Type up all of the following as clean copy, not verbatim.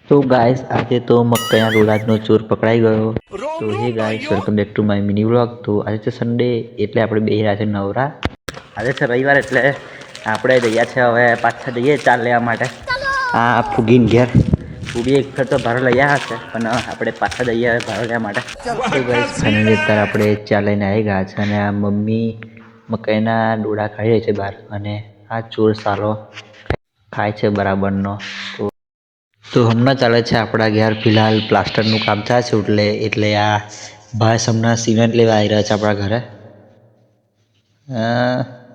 તો ગાઈસ આજે તો મકાઈના રોલાજનો ચોર પકડાઈ ગયો. તો હે guys welcome back to my mini vlog. તો આજે છે સન્ડે એટલે આપણે બે રહ્યા છે નવરા. આજે છે રવિવાર એટલે આપણે જઈએ છે હવે પાછા જઈએ ચા લેવા માટે. આ ફૂગીન ઘેર ફૂગી એક ફેર તો ભાડો લઈ આવ્યા છે પણ આપણે પાછા જઈએ હવે ભાડો લેવા માટે. તો ગાઈસ ફાઇનલી અત્યારે આપણે ચા લઈને આવી ગયા છે અને આ મમ્મી મકાઈના ડોડા ખાઈ રહી છે બહાર અને આ ચોર સાલો ખાય છે બરાબરનો. તો હમણાં ચાલે છે આપણા ઘેર ફિલહાલ પ્લાસ્ટરનું કામ ચાલે છે એટલે આ ભાઈ હમણાં સિમેન્ટ લેવા આવી રહ્યા છે આપણા ઘરે.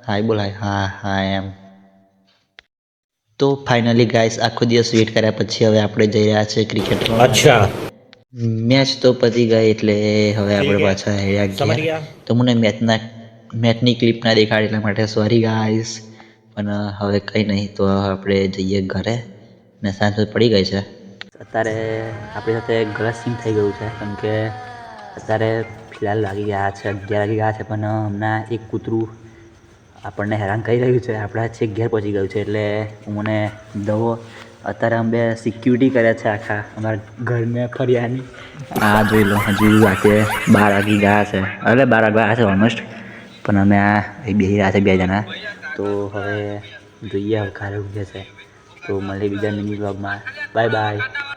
હાય બોલાય હા હા એમ. તો ફાઇનલી ગાઈસ આખો દિવસ વેઇટ કર્યા પછી હવે આપણે જઈ રહ્યા છીએ ક્રિકેટ રમવા. અચ્છા મેચ તો પતી ગઈ એટલે હવે આપણે પાછા ગયા. તો મને મેચની ક્લિપ ના દેખાડી એટલા માટે સોરી ગાઈસ. પણ હવે કંઈ નહીં તો આપણે જઈએ ઘરે ને સાંજ પડી ગઈ છે. અત્યારે આપણી સાથે ગલત સીન થઈ ગયું છે કેમ કે અત્યારે ફિલહાલ વાગી ગયા છે 11 વાગી ગયા છે પણ હમણાં એક કૂતરું આપણને હેરાન કરી રહ્યું છે. આપણા છેક ઘેર પહોંચી ગયું છે એટલે હું મને દવો અત્યારે અમે સિક્યુરિટી કરે છે આખા અમારા ઘરને ફરિયાની. આ જોઈ લો હજુ રાતે 12 વાગી ગયા છે એટલે 12 વાગ્યા છે ઓલમોસ્ટ પણ અમે આ બેસી રહ્યા છે 2 જણા. તો હવે જોઈએ હવે ઘરે ઊંઘે છે. તો મળીએ બીજા મિની વ્લોગમાં. Bye bye.